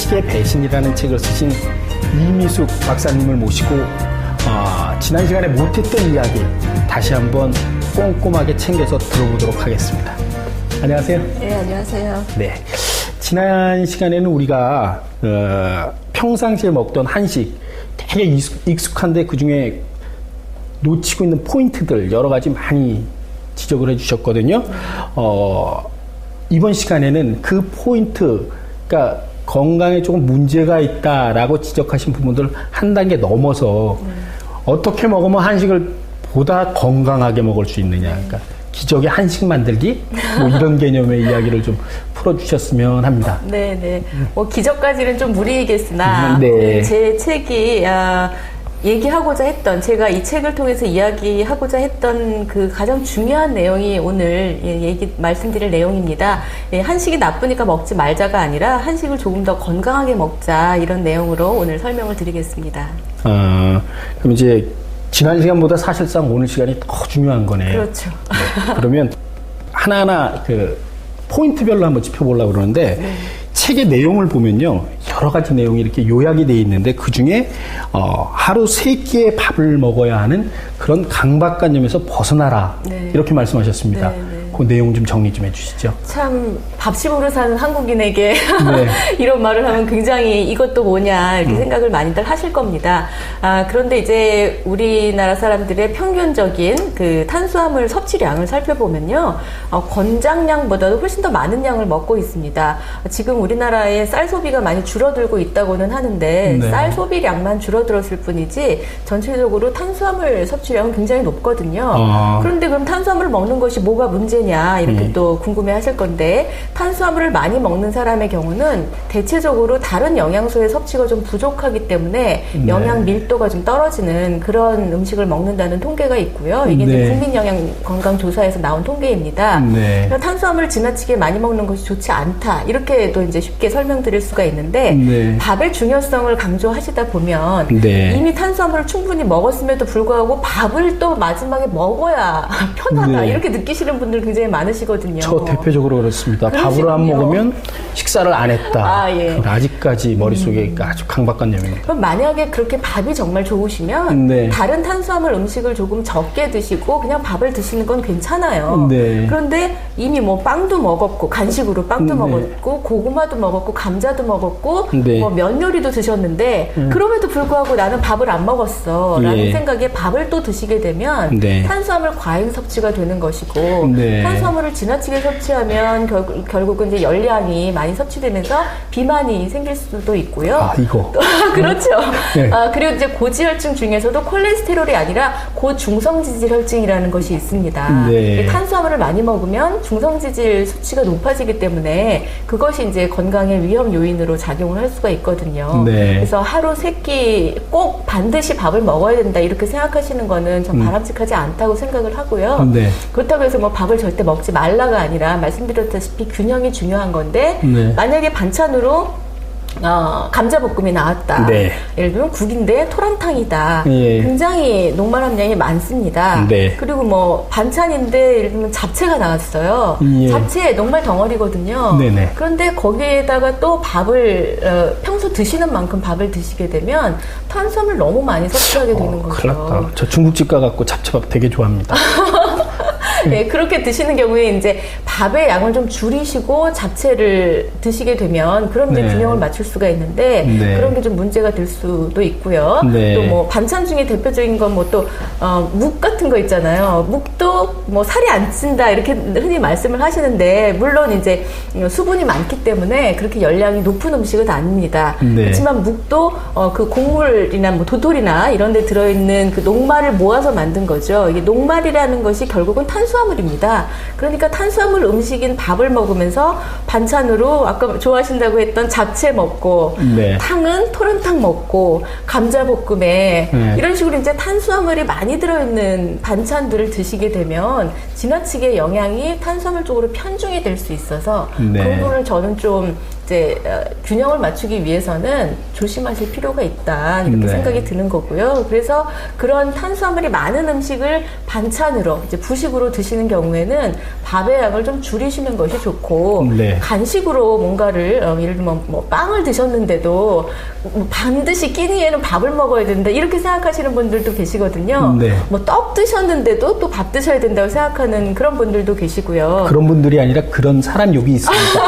한식의 배신이라는 책을 쓰신 이미숙 박사님을 모시고 지난 시간에 못했던 이야기 다시 한번 꼼꼼하게 챙겨서 들어보도록 하겠습니다. 안녕하세요. 네, 안녕하세요. 네, 지난 시간에는 우리가 평상시에 먹던 한식 되게 익숙한데 그중에 놓치고 있는 포인트들 여러 가지 많이 지적을 해주셨거든요. 이번 시간에는 그 포인트, 그러니까 건강에 조금 문제가 있다라고 지적하신 부분들 한 단계 넘어서 어떻게 먹으면 한식을 보다 건강하게 먹을 수 있느냐, 그러니까 기적의 한식 만들기 뭐 이런 개념의 이야기를 좀 풀어주셨으면 합니다. 네. 뭐 기적까지는 좀 무리이겠으나 네. 제 책이 얘기하고자 했던, 제가 이 책을 통해서 이야기하고자 했던 그 가장 중요한 내용이 오늘 말씀드릴 내용입니다. 한식이 나쁘니까 먹지 말자가 아니라 한식을 조금 더 건강하게 먹자, 이런 내용으로 오늘 설명을 드리겠습니다. 그럼 이제 지난 시간보다 사실상 오늘 시간이 더 중요한 거네요. 그렇죠. 네, 그러면 하나하나 그 포인트별로 한번 짚어보려고 그러는데 책의 내용을 보면요, 여러 가지 내용이 이렇게 요약이 되어 있는데 그 중에 하루 3끼의 밥을 먹어야 하는 그런 강박관념에서 벗어나라, 이렇게 말씀하셨습니다. 그 내용 좀 정리 좀 해주시죠. 참 밥심으로 사는 한국인에게 이런 말을 하면 굉장히 이것도 뭐냐 이렇게 생각을 많이들 하실 겁니다. 그런데 이제 우리나라 사람들의 평균적인 그 탄수화물 섭취량을 살펴보면요, 권장량보다도 훨씬 더 많은 양을 먹고 있습니다. 지금 우리나라의 쌀 소비가 많이 줄어들고 있다고는 하는데 쌀 소비량만 줄어들었을 뿐이지 전체적으로 탄수화물 섭취량은 굉장히 높거든요. 그런데 그럼 탄수화물을 먹는 것이 뭐가 문제냐 이렇게 또 궁금해 하실 건데, 탄수화물을 많이 먹는 사람의 경우는 대체적으로 다른 영양소의 섭취가 좀 부족하기 때문에 영양 밀도가 좀 떨어지는 그런 음식을 먹는다는 통계가 있고요. 이게 이제 국민영양건강조사에서 나온 통계입니다. 탄수화물을 지나치게 많이 먹는 것이 좋지 않다, 이렇게 또 이제 쉽게 설명드릴 수가 있는데 밥의 중요성을 강조하시다 보면 이미 탄수화물을 충분히 먹었음에도 불구하고 밥을 또 마지막에 먹어야 편하다, 이렇게 느끼시는 분들 굉장히 많으시거든요. 저 대표적으로 그렇습니다. 밥을 안 먹으면 식사를 안 했다. 아직까지 머릿속에 아주 강박관념입니다. 그럼 만약에 그렇게 밥이 정말 좋으시면 다른 탄수화물 음식을 조금 적게 드시고 그냥 밥을 드시는 건 괜찮아요. 그런데 이미 뭐 빵도 먹었고, 간식으로 빵도 먹었고, 고구마도 먹었고, 감자도 먹었고, 뭐 면 요리도 드셨는데 그럼에도 불구하고 나는 밥을 안 먹었어 라는 생각에 밥을 또 드시게 되면 탄수화물 과잉 섭취가 되는 것이고, 탄수화물을 지나치게 섭취하면 결국은 이제 열량이 많이 섭취되면서 비만이 생길 수도 있고요. 그렇죠. 그리고 이제 고지혈증 중에서도 콜레스테롤이 아니라 고중성지질혈증이라는 것이 있습니다. 탄수화물을 많이 먹으면 중성지질 수치가 높아지기 때문에 그것이 이제 건강의 위험 요인으로 작용을 할 수가 있거든요. 그래서 하루 3끼 꼭 반드시 밥을 먹어야 된다, 이렇게 생각하시는 거는 좀 바람직하지 않다고 생각을 하고요. 그렇다고 해서 뭐 밥을 절대 먹지 말라가 아니라 말씀드렸다시피 균형이 중요한 건데, 만약에 반찬으로 감자볶음이 나왔다. 예를 들면 국인데 토란탕이다. 굉장히 녹말 함량이 많습니다. 그리고 뭐 반찬인데 예를 들면 잡채가 나왔어요. 잡채 녹말 덩어리거든요. 그런데 거기에다가 또 밥을 평소 드시는 만큼 밥을 드시게 되면 탄수화물 너무 많이 섭취하게 되는 거죠. 큰일 났다. 저 중국집 가갖고 잡채밥 되게 좋아합니다. 그렇게 드시는 경우에 이제 밥의 양을 좀 줄이시고 잡채를 드시게 되면 그런 이제 균형을 맞출 수가 있는데 그런 게 좀 문제가 될 수도 있고요. 또 뭐 반찬 중에 대표적인 건 뭐 또 묵 같은 거 있잖아요. 묵도 뭐 살이 안 찐다 이렇게 흔히 말씀을 하시는데, 물론 이제 수분이 많기 때문에 그렇게 열량이 높은 음식은 아닙니다. 그렇지만 묵도 그 곡물이나 뭐 도토리나 이런 데 들어있는 그 녹말을 모아서 만든 거죠. 이게 녹말이라는 것이 결국은 탄수화물입니다. 그러니까 탄수화물 음식인 밥을 먹으면서 반찬으로 아까 좋아하신다고 했던 잡채 먹고, 탕은 토란탕 먹고, 감자볶음에 이런 식으로 이제 탄수화물이 많이 들어있는 반찬들을 드시게 되면 지나치게 영양이 탄수화물 쪽으로 편중이 될 수 있어서 그 부분을 저는 좀 이제 균형을 맞추기 위해서는 조심하실 필요가 있다 이렇게 네. 생각이 드는 거고요. 그래서 그런 탄수화물이 많은 음식을 반찬으로 이제 부식으로 드시는 경우에는 밥의 양을 좀 줄이시는 것이 좋고 네. 간식으로 뭔가를 예를 들면 뭐 빵을 드셨는데도 반드시 끼니에는 밥을 먹어야 된다 이렇게 생각하시는 분들도 계시거든요. 네. 뭐 떡 드셨는데도 또 밥 드셔야 된다고 생각하는 그런 분들도 계시고요. 그런 분들이 아니라 그런 사람 여기 있습니다.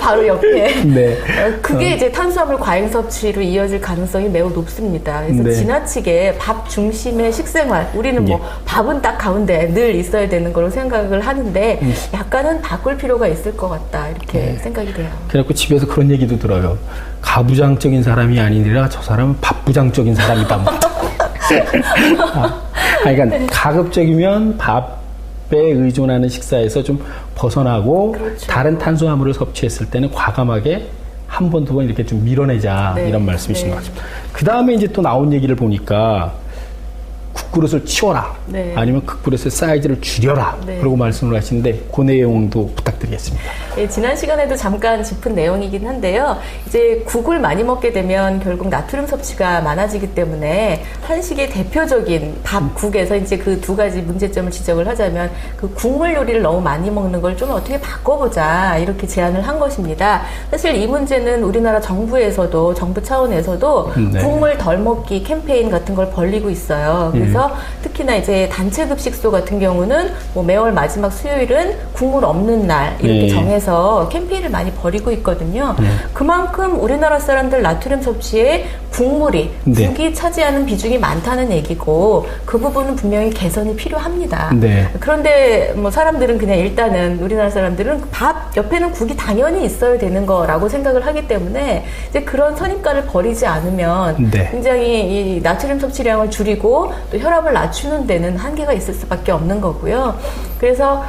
바로 옆에. 네. 그게 이제 탄수화물 과잉 섭취로 이어질 가능성이 매우 높습니다. 그래서 네. 지나치게 밥 중심의 식생활, 우리는 뭐 밥은 딱 가운데 늘 있어야 되는 걸로 생각을 하는데 약간은 바꿀 필요가 있을 것 같다 이렇게 생각이 돼요. 그래갖고 집에서 그런 얘기도 들어요. 가부장적인 사람이 아니라 저 사람은 밥부장적인 사람이다. 그러니까 가급적이면 밥에 의존하는 식사에서 좀 벗어나고 그렇죠. 다른 탄수화물을 섭취했을 때는 과감하게 한 번, 두 번 이렇게 좀 밀어내자 네. 이런 말씀이신 네. 것 같습니다. 그 다음에 이제 또 나온 얘기를 보니까 국그릇을 치워라. 네. 아니면 국그릇의 사이즈를 줄여라. 네. 그러고 말씀을 하시는데 그 내용도 부탁드리겠습니다. 예, 지난 시간에도 잠깐 짚은 내용이긴 한데요. 이제 국을 많이 먹게 되면 결국 나트륨 섭취가 많아지기 때문에 한식의 대표적인 밥, 국에서 이제 그 두 가지 문제점을 지적을 하자면 그 국물 요리를 너무 많이 먹는 걸 좀 어떻게 바꿔보자 이렇게 제안을 한 것입니다. 사실 이 문제는 우리나라 정부에서도 정부 차원에서도 네. 국물 덜 먹기 캠페인 같은 걸 벌리고 있어요. 그래서 특히나 이제 단체 급식소 같은 경우는 뭐 매월 마지막 수요일은 국물 없는 날 이렇게 네. 정해서 캠페인을 많이 벌이고 있거든요. 그만큼 우리나라 사람들 나트륨 섭취에 국물이 네. 국이 차지하는 비중이 많다는 얘기고 그 부분은 분명히 개선이 필요합니다. 네. 그런데 뭐 사람들은 그냥 일단은 우리나라 사람들은 밥 옆에는 국이 당연히 있어야 되는 거라고 생각을 하기 때문에 이제 그런 선입관을 버리지 않으면 네. 굉장히 이 나트륨 섭취량을 줄이고 또 혈압을 낮추는 데는 한계가 있을 수밖에 없는 거고요. 그래서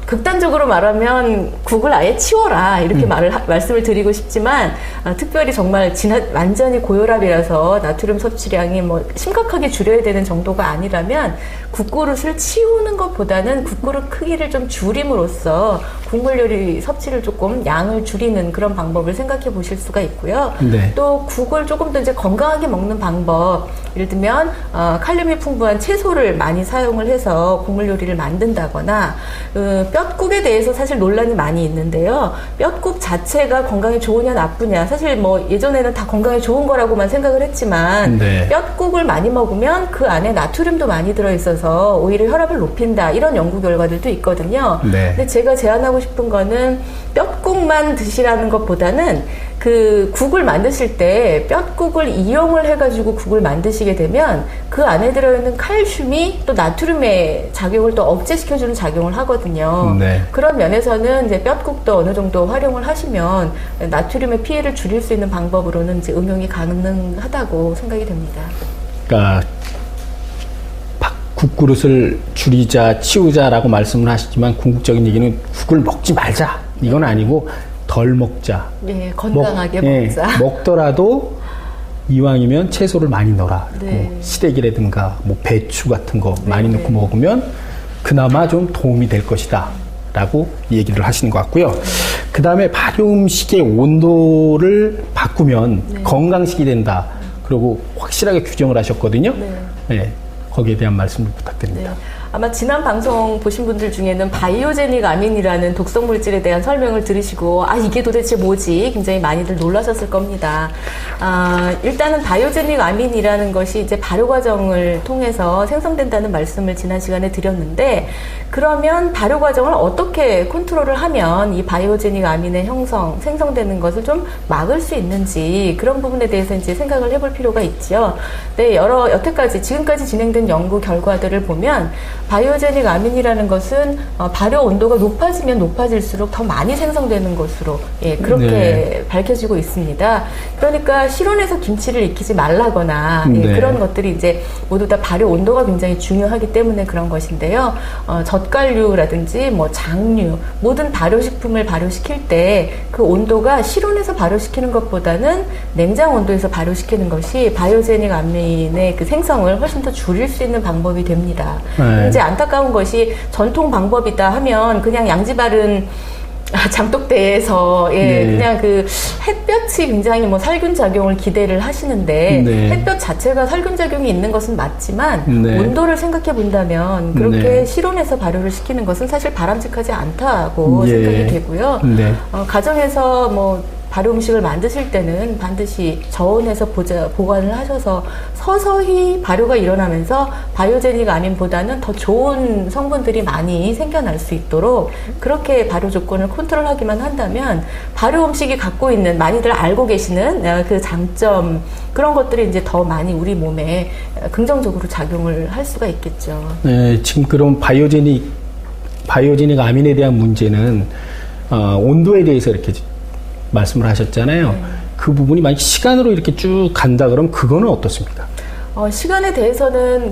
극단적으로 말하면 국을 아예 치워라 이렇게 말씀을 드리고 싶지만 특별히 정말 완전히 고혈압이라서 나트륨 섭취량이 뭐 심각하게 줄여야 되는 정도가 아니라면 국그릇을 치우는 것보다는 국그릇 크기를 좀 줄임으로써 국물 요리 섭취를 조금 양을 줄이는 그런 방법을 생각해 보실 수가 있고요. 네. 또 국을 조금 더 이제 건강하게 먹는 방법, 예를 들면 칼륨이 풍부한 채소를 많이 사용을 해서 국물 요리를 만든다거나 뼈국에 대해서 사실 논란이 많이 있는데요. 뼈국 자체가 건강에 좋으냐 나쁘냐 사실 뭐 예전에는 다 건강에 좋은 거라고만 생각을 했지만 네. 뼈국을 많이 먹으면 그 안에 나트륨도 많이 들어있어서 오히려 혈압을 높인다 이런 연구 결과들도 있거든요. 네. 근데 제가 제안하고 싶은 거는 뼈국만 드시라는 것보다는 그 국을 만드실 때 뼈국을 이용을 해가지고 국을 만드시게 되면 그 안에 들어있는 칼슘이 또 나트륨의 작용을 또 억제시켜주는 작용을 하거든요. 네. 그런 면에서는 이제 뼈국도 어느 정도 활용을 하시면 나트륨의 피해를 줄일 수 있는 방법으로는 이제 응용이 가능하다고 생각이 됩니다. 그러니까 국그릇을 줄이자, 치우자라고 말씀을 하시지만 궁극적인 얘기는 국을 먹지 말자 이건 아니고 덜 먹자. 네, 건강하게 먹자. 먹더라도 이왕이면 채소를 많이 넣어라. 네. 뭐 시래기라든가 뭐 배추 같은 거 네, 많이 네. 넣고 먹으면 그나마 좀 도움이 될 것이다. 라고 얘기를 하시는 것 같고요. 그 다음에 발효 음식의 온도를 바꾸면 네. 건강식이 된다. 그리고 확실하게 규정을 하셨거든요. 네. 네, 거기에 대한 말씀을 부탁드립니다. 네. 아마 지난 방송 보신 분들 중에는 바이오제닉 아민이라는 독성 물질에 대한 설명을 들으시고 이게 도대체 뭐지? 굉장히 많이들 놀라셨을 겁니다. 일단은 바이오제닉 아민이라는 것이 이제 발효 과정을 통해서 생성된다는 말씀을 지난 시간에 드렸는데 그러면 발효 과정을 어떻게 컨트롤을 하면 이 바이오제닉 아민의 생성되는 것을 좀 막을 수 있는지 그런 부분에 대해서 이제 생각을 해볼 필요가 있죠. 네, 여태까지 지금까지 진행된 연구 결과들을 보면 바이오제닉 아민이라는 것은 발효 온도가 높아지면 높아질수록 더 많이 생성되는 것으로 그렇게 네. 밝혀지고 있습니다. 그러니까 실온에서 김치를 익히지 말라거나 네. 그런 것들이 이제 모두 다 발효 온도가 굉장히 중요하기 때문에 그런 것인데요. 젓갈류라든지 뭐 장류 모든 발효식품을 발효시킬 때 그 온도가 실온에서 발효시키는 것보다는 냉장 온도에서 발효시키는 것이 바이오제닉 아민의 그 생성을 훨씬 더 줄일 수 있는 방법이 됩니다. 네. 이제 안타까운 것이 전통 방법이다 하면 그냥 양지바른 장독대에서 그냥 그 햇볕이 굉장히 뭐 살균 작용을 기대를 하시는데 햇볕 자체가 살균 작용이 있는 것은 맞지만 온도를 생각해 본다면 그렇게 실온에서 발효를 시키는 것은 사실 바람직하지 않다고 생각이 되고요. 가정에서 뭐 발효 음식을 만드실 때는 반드시 저온에서 보관을 하셔서 서서히 발효가 일어나면서 바이오제닉 아민보다는 더 좋은 성분들이 많이 생겨날 수 있도록 그렇게 발효 조건을 컨트롤하기만 한다면 발효 음식이 갖고 있는 많이들 알고 계시는 그 장점 그런 것들이 이제 더 많이 우리 몸에 긍정적으로 작용을 할 수가 있겠죠. 네, 지금 그럼 바이오제닉 아민에 대한 문제는 온도에 대해서 이렇게 말씀을 하셨잖아요. 그 부분이 만약 시간으로 이렇게 쭉 간다 그러면 그거는 어떻습니까? 시간에 대해서는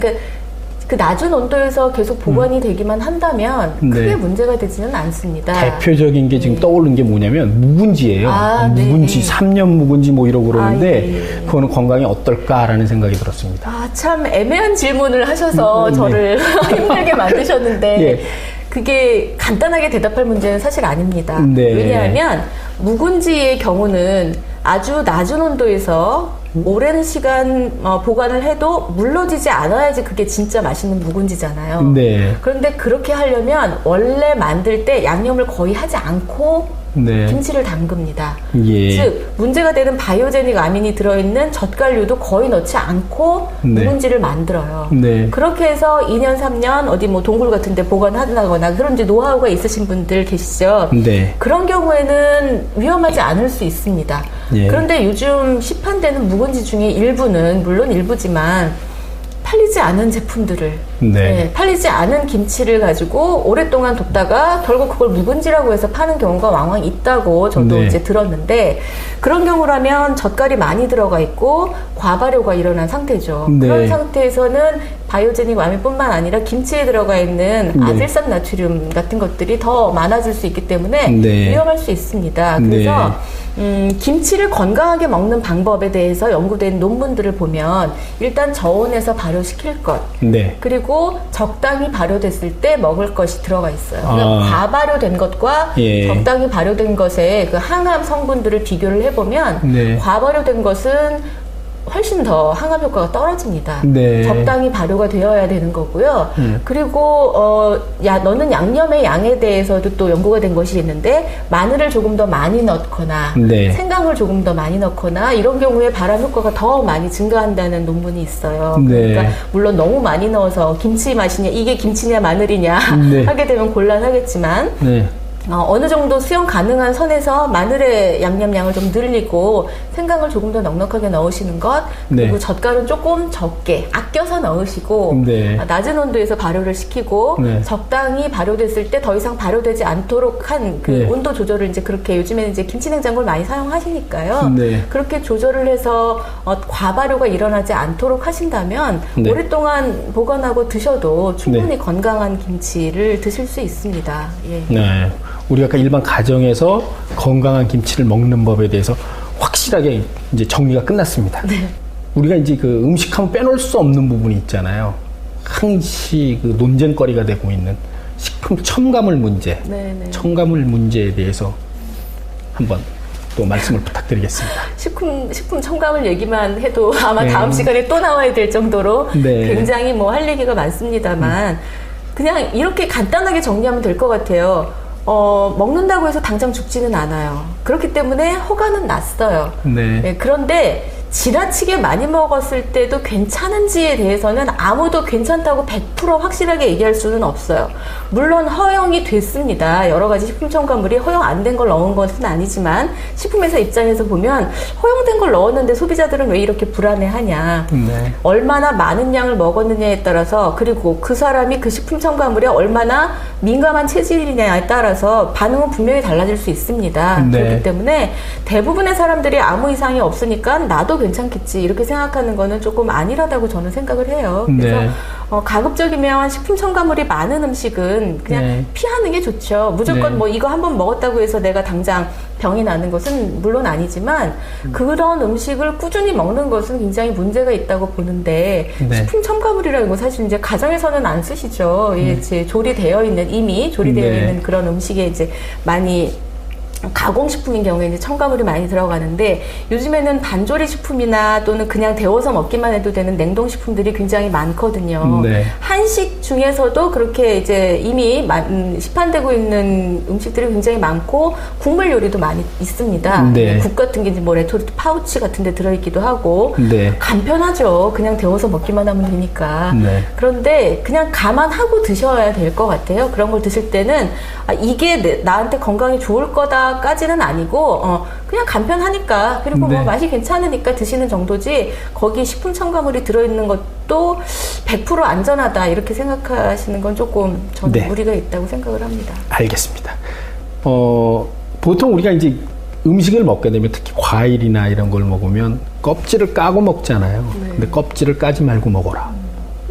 그 낮은 온도에서 계속 보관이 되기만 한다면 크게 문제가 되지는 않습니다. 대표적인 게 지금 떠오르는 게 뭐냐면 묵은지예요. 묵은지, 3년 묵은지 뭐 이러고 그러는데 그거는 건강에 어떨까라는 생각이 들었습니다. 참 애매한 질문을 하셔서 저를 힘들게 만드셨는데 그게 간단하게 대답할 문제는 사실 아닙니다. 왜냐하면 묵은지의 경우는 아주 낮은 온도에서 오랜 시간 보관을 해도 물러지지 않아야지 그게 진짜 맛있는 묵은지잖아요. 그런데 그렇게 하려면 원래 만들 때 양념을 거의 하지 않고 김치를 담급니다. 즉 문제가 되는 바이오제닉 아민이 들어있는 젓갈류도 거의 넣지 않고 묵은지를 만들어요. 그렇게 해서 2년 3년 어디 뭐 동굴 같은 데 보관한다거나 그런 이제 노하우가 있으신 분들 계시죠. 그런 경우에는 위험하지 않을 수 있습니다. 그런데 요즘 시판되는 묵은지 중에 일부는 물론 일부지만 팔리지 않은 제품들을 팔리지 않은 김치를 가지고 오랫동안 뒀다가 결국 그걸 묵은지라고 해서 파는 경우가 왕왕 있다고 저도 이제 들었는데 그런 경우라면 젓갈이 많이 들어가 있고 과발효가 일어난 상태죠. 그런 상태에서는 바이오제닉 아민뿐만 아니라 김치에 들어가 있는 아질산 나트륨 같은 것들이 더 많아질 수 있기 때문에 위험할 수 있습니다. 그래서 김치를 건강하게 먹는 방법에 대해서 연구된 논문들을 보면 일단 저온에서 발효시킬 것 그리고 적당히 발효됐을 때 먹을 것이 들어가 있어요. 그러니까 과발효된 것과 적당히 발효된 것의 그 항암 성분들을 비교를 해보면 과발효된 것은 훨씬 더 항암 효과가 떨어집니다. 적당히 발효가 되어야 되는 거고요. 그리고 넣는 양념의 양에 대해서도 또 연구가 된 것이 있는데 마늘을 조금 더 많이 넣거나 생강을 조금 더 많이 넣거나 이런 경우에 발암 효과가 더 많이 증가한다는 논문이 있어요. 그러니까 물론 너무 많이 넣어서 김치 맛이냐 이게 김치냐 마늘이냐 하게 되면 곤란하겠지만 어느 정도 수용 가능한 선에서 마늘의 양념량을 좀 늘리고 생강을 조금 더 넉넉하게 넣으시는 것 그리고 젓갈은 조금 적게 아껴서 넣으시고 낮은 온도에서 발효를 시키고 적당히 발효됐을 때 더 이상 발효되지 않도록 한 그 온도 조절을 이제 그렇게 요즘에는 이제 김치냉장고를 많이 사용하시니까요. 그렇게 조절을 해서 과발효가 일어나지 않도록 하신다면 오랫동안 보관하고 드셔도 충분히 건강한 김치를 드실 수 있습니다. 우리가 아까 일반 가정에서 건강한 김치를 먹는 법에 대해서 확실하게 이제 정리가 끝났습니다. 우리가 이제 그 음식하면 빼놓을 수 없는 부분이 있잖아요. 항시 그 논쟁거리가 되고 있는 식품 첨가물 문제, 첨가물 문제에 대해서 한번 또 말씀을 부탁드리겠습니다. 식품 첨가물 얘기만 해도 아마 다음 시간에 또 나와야 될 정도로 굉장히 뭐 할 얘기가 많습니다만 그냥 이렇게 간단하게 정리하면 될 것 같아요. 먹는다고 해서 당장 죽지는 않아요. 그렇기 때문에 허가는 났어요. 그런데 지나치게 많이 먹었을 때도 괜찮은지에 대해서는 아무도 괜찮다고 100% 확실하게 얘기할 수는 없어요. 물론 허용이 됐습니다. 여러 가지 식품 첨가물이 허용 안 된 걸 넣은 것은 아니지만 식품회사 입장에서 보면 허용된 걸 넣었는데 소비자들은 왜 이렇게 불안해하냐. 얼마나 많은 양을 먹었느냐에 따라서 그리고 그 사람이 그 식품 첨가물에 얼마나 민감한 체질이냐에 따라서 반응은 분명히 달라질 수 있습니다. 그렇기 때문에 대부분의 사람들이 아무 이상이 없으니까 나도 괜찮겠지 이렇게 생각하는 거는 조금 아니라다고 저는 생각을 해요. 그래서 가급적이면 식품 첨가물이 많은 음식은 그냥 피하는 게 좋죠. 무조건 뭐 이거 한번 먹었다고 해서 내가 당장 병이 나는 것은 물론 아니지만 그런 음식을 꾸준히 먹는 것은 굉장히 문제가 있다고 보는데 식품 첨가물이라는 건 사실 이제 가정에서는 안 쓰시죠. 이제 조리되어 있는 이미 조리되어 있는 그런 음식에 이제 많이 가공식품인 경우에 이제 첨가물이 많이 들어가는데 요즘에는 반조리 식품이나 또는 그냥 데워서 먹기만 해도 되는 냉동식품들이 굉장히 많거든요. 네. 한식 중에서도 그렇게 이제 이미 시판되고 있는 음식들이 굉장히 많고 국물 요리도 많이 있습니다. 네. 국 같은 게 이제 뭐 레토르트 파우치 같은 데 들어있기도 하고 네. 간편하죠. 그냥 데워서 먹기만 하면 되니까. 네. 그런데 그냥 감안하고 드셔야 될 것 같아요. 그런 걸 드실 때는 이게 나한테 건강에 좋을 거다 까지는 아니고 그냥 간편하니까 그리고 네. 뭐 맛이 괜찮으니까 드시는 정도지 거기에 식품 첨가물이 들어있는 것도 100% 안전하다 이렇게 생각하시는 건 조금 저는 네. 무리가 있다고 생각을 합니다. 알겠습니다. 보통 우리가 이제 음식을 먹게 되면 특히 과일이나 이런 걸 먹으면 껍질을 까고 먹잖아요. 네. 근데 껍질을 까지 말고 먹어라.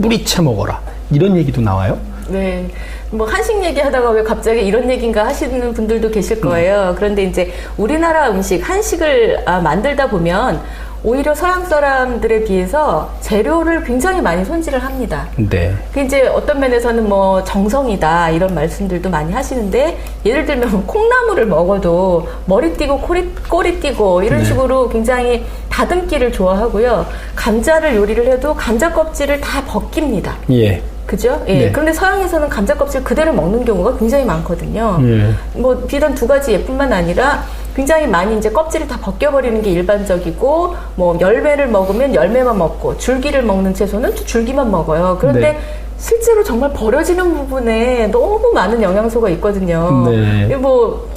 뿌리채 먹어라. 이런 얘기도 나와요? 네. 뭐 한식 얘기하다가 왜 갑자기 이런 얘기인가 하시는 분들도 계실 거예요. 그런데 이제 우리나라 음식, 한식을 만들다 보면 오히려 서양 사람들에 비해서 재료를 굉장히 많이 손질을 합니다. 네. 그 이제 어떤 면에서는 뭐 정성이다 이런 말씀들도 많이 하시는데 예를 들면 콩나물을 먹어도 머리 띄고 꼬리 띄고 이런 네. 식으로 굉장히 다듬기를 좋아하고요. 감자를 요리를 해도 감자 껍질을 다 벗깁니다. 예. 그죠? 예. 네. 그런데 서양에서는 감자 껍질 그대로 먹는 경우가 굉장히 많거든요. 예. 뭐 비단 두 가지 예뿐만 아니라 굉장히 많이 이제 껍질을 다 벗겨버리는 게 일반적이고, 뭐 열매를 먹으면 열매만 먹고, 줄기를 먹는 채소는 줄기만 먹어요. 그런데 네. 실제로 정말 버려지는 부분에 너무 많은 영양소가 있거든요. 네. 뭐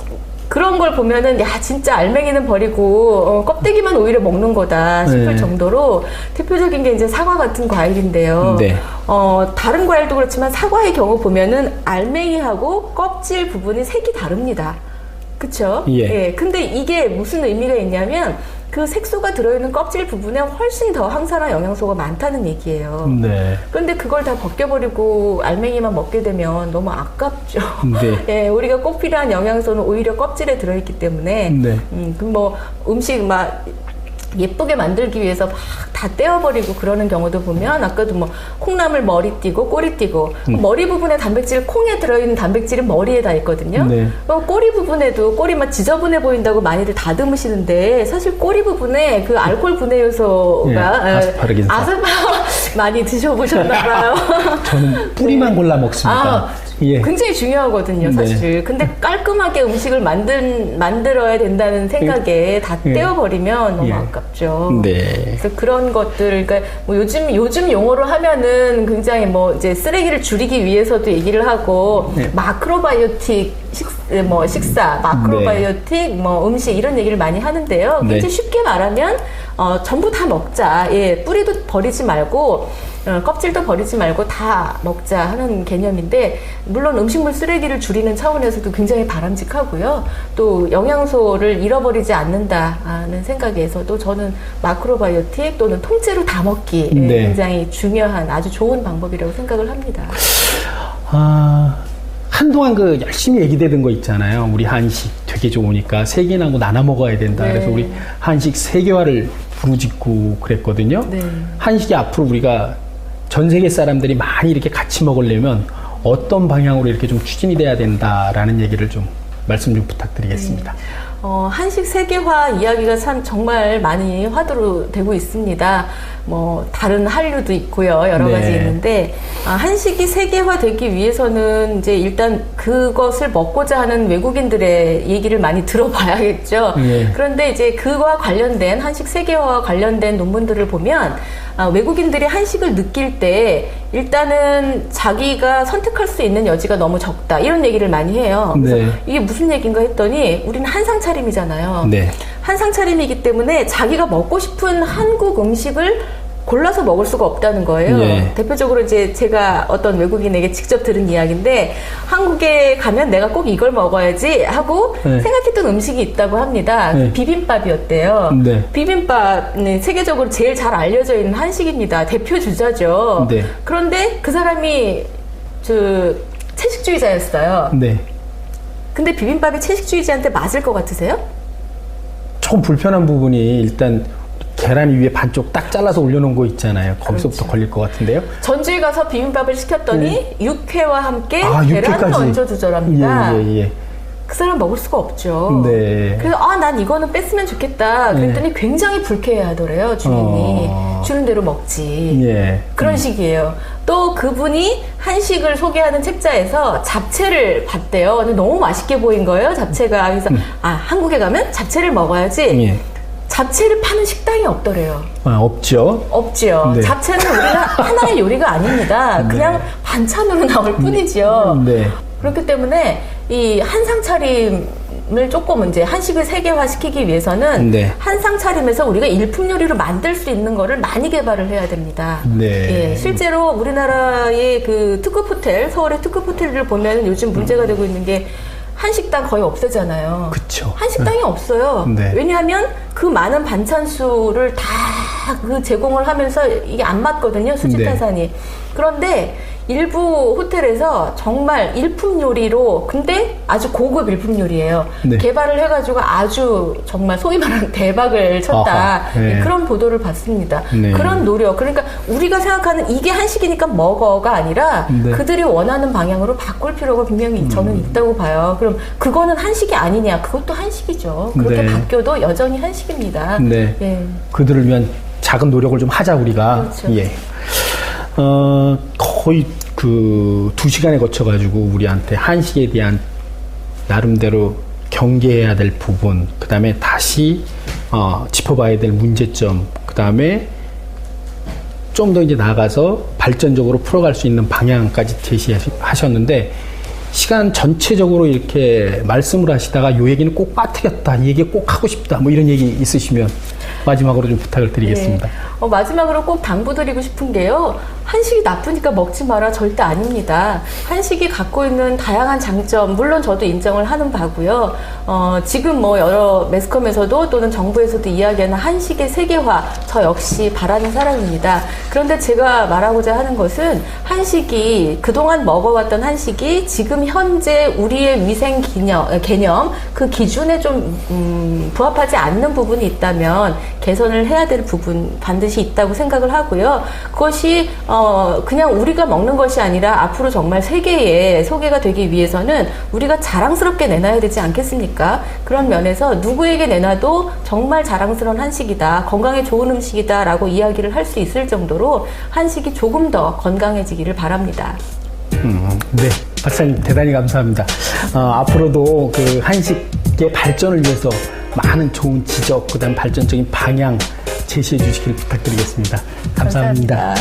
그런 걸 보면은 야 진짜 알맹이는 버리고 껍데기만 오히려 먹는 거다 싶을 네. 정도로 대표적인 게 이제 사과 같은 과일인데요. 네. 다른 과일도 그렇지만 사과의 경우 보면은 알맹이하고 껍질 부분이 색이 다릅니다. 그쵸? 예. 예. 근데 이게 무슨 의미가 있냐면 그 색소가 들어있는 껍질 부분에 훨씬 더 항산화 영양소가 많다는 얘기예요. 네. 그런데 그걸 다 벗겨버리고 알맹이만 먹게 되면 너무 아깝죠. 네. 예, 우리가 꼭 필요한 영양소는 오히려 껍질에 들어있기 때문에 네. 뭐 음식 막 예쁘게 만들기 위해서 막 다 떼어버리고 그러는 경우도 보면 아까도 뭐 콩나물 머리 띄고 꼬리 띄고 머리 부분에 단백질 콩에 들어있는 단백질은 머리에 다 있거든요. 네. 꼬리 부분에도 꼬리만 지저분해 보인다고 많이들 다듬으시는데 사실 꼬리 부분에 그 알코올 분해 요소가 아스파라긴산 많이 드셔보셨나봐요. 저는 뿌리만 골라 먹습니다. 예. 굉장히 중요하거든요, 사실. 네. 근데 깔끔하게 음식을 만들어야 된다는 생각에 다 떼어버리면 너무 아깝죠. 네. 그래서 그런 것들, 그러니까 뭐 요즘 용어로 하면은 굉장히 뭐 이제 쓰레기를 줄이기 위해서도 얘기를 하고, 네. 마크로바이오틱 식사, 마크로바이오틱 네. 뭐 음식 이런 얘기를 많이 하는데요. 굉장히 네. 쉽게 말하면, 전부 다 먹자. 예, 뿌리도 버리지 말고, 껍질도 버리지 말고 다 먹자 하는 개념인데 물론 음식물 쓰레기를 줄이는 차원에서도 굉장히 바람직하고요. 또 영양소를 잃어버리지 않는다는 생각에서도 저는 마크로바이오틱 또는 통째로 다 먹기 네. 굉장히 중요한 아주 좋은 방법이라고 생각을 합니다. 한동안 그 열심히 얘기되던 거 있잖아요. 우리 한식 되게 좋으니까 세계나고 나눠 먹어야 된다. 네. 그래서 우리 한식 세계화를 부르짖고 그랬거든요. 네. 한식이 앞으로 우리가 전 세계 사람들이 많이 이렇게 같이 먹으려면 어떤 방향으로 이렇게 좀 추진이 돼야 된다라는 얘기를 좀 말씀 좀 부탁드리겠습니다. 네. 한식 세계화 이야기가 참 정말 많이 화두로 되고 있습니다. 뭐 다른 한류도 있고요, 여러 가지 네. 있는데 한식이 세계화 되기 위해서는 이제 일단 그것을 먹고자 하는 외국인들의 얘기를 많이 들어봐야겠죠. 네. 그런데 이제 그와 관련된 한식 세계화와 관련된 논문들을 보면 외국인들이 한식을 느낄 때 일단은 자기가 선택할 수 있는 여지가 너무 적다 이런 얘기를 많이 해요. 그래서 네. 이게 무슨 얘기인가 했더니 우리는 한상 차림이잖아요. 네. 한상 차림이기 때문에 자기가 먹고 싶은 한국 음식을 골라서 먹을 수가 없다는 거예요. 예. 대표적으로 이제 제가 어떤 외국인에게 직접 들은 이야기인데 한국에 가면 내가 꼭 이걸 먹어야지 하고 네. 생각했던 음식이 있다고 합니다. 네. 비빔밥이었대요. 네. 비빔밥은 세계적으로 제일 잘 알려져 있는 한식입니다. 대표 주자죠. 네. 그런데 그 사람이 채식주의자였어요. 네. 근데 비빔밥이 채식주의자한테 맞을 것 같으세요? 조금 불편한 부분이 일단 계란 위에 반쪽 딱 잘라서 올려놓은 거 있잖아요. 거기서부터 그렇죠. 걸릴 것 같은데요. 전주에 가서 비빔밥을 시켰더니 육회와 함께 계란을 얹어 주더랍니다. 예. 그 사람 먹을 수가 없죠. 네. 그래서 난 이거는 뺐으면 좋겠다. 그랬더니 굉장히 불쾌해하더래요, 주인이. 주는 대로 먹지. 그런 식이에요. 또 그분이 한식을 소개하는 책자에서 잡채를 봤대요. 근데 너무 맛있게 보인 거예요, 잡채가. 그래서 한국에 가면 잡채를 먹어야지. 잡채를 파는 식당이 없더래요. 없죠. 없죠. 네. 잡채는 우리가 하나의 요리가 아닙니다. 그냥 반찬으로 나올 뿐이죠. 그렇기 때문에 이 한상 차림을 조금 이제 한식을 세계화 시키기 위해서는 한상 차림에서 우리가 일품 요리로 만들 수 있는 거를 많이 개발을 해야 됩니다. 실제로 우리나라의 그 특급 호텔, 서울의 특급 호텔을 보면 요즘 문제가 되고 있는 게 한식당 거의 없애잖아요. 그쵸. 한식당이 없어요. 왜냐하면 그 많은 반찬 수를 다 그 제공을 하면서 이게 안 맞거든요, 수지타산이. 그런데 일부 호텔에서 정말 일품 요리로, 근데 아주 고급 일품 요리예요. 개발을 해가지고 아주 정말 소위 말하는 대박을 쳤다. 그런 보도를 봤습니다. 그런 노력, 그러니까 우리가 생각하는 이게 한식이니까 먹어가 아니라 그들이 원하는 방향으로 바꿀 필요가 분명히 저는 있다고 봐요. 그럼 그거는 한식이 아니냐? 그것도 한식이죠. 그렇게 바뀌어도 여전히 한식입니다. 그들을 위한 작은 노력을 좀 하자, 우리가. 거의 그 2시간에 거쳐가지고 우리한테 한식에 대한 나름대로 경계해야 될 부분, 그 다음에 다시 짚어봐야 될 문제점, 그 다음에 좀 더 이제 나아가서 발전적으로 풀어갈 수 있는 방향까지 제시하셨는데, 시간 전체적으로 이렇게 말씀을 하시다가 요 얘기는 꼭 빠뜨렸다, 이 얘기 꼭 하고 싶다, 뭐 이런 얘기 있으시면 마지막으로 좀 부탁을 드리겠습니다. 마지막으로 꼭 당부드리고 싶은 게요. 한식이 나쁘니까 먹지 마라, 절대 아닙니다. 한식이 갖고 있는 다양한 장점, 물론 저도 인정을 하는 바고요. 지금 뭐 여러 매스컴에서도 또는 정부에서도 이야기하는 한식의 세계화, 저 역시 바라는 사람입니다. 그런데 제가 말하고자 하는 것은 한식이, 그동안 먹어왔던 한식이 지금 현재 우리의 위생 개념, 그 기준에 좀 부합하지 않는 부분이 있다면 개선을 해야 될 부분 반드시 있다고 생각을 하고요. 그것이 그냥 우리가 먹는 것이 아니라 앞으로 정말 세계에 소개가 되기 위해서는 우리가 자랑스럽게 내놔야 되지 않겠습니까? 그런 면에서 누구에게 내놔도 정말 자랑스러운 한식이다, 건강에 좋은 음식이다 라고 이야기를 할 수 있을 정도로 한식이 조금 더 건강해지기를 바랍니다. 네, 박사님 대단히 감사합니다. 앞으로도 그 한식의 발전을 위해서 많은 좋은 지적, 그다음 발전적인 방향 제시해 주시길 부탁드리겠습니다. 감사합니다.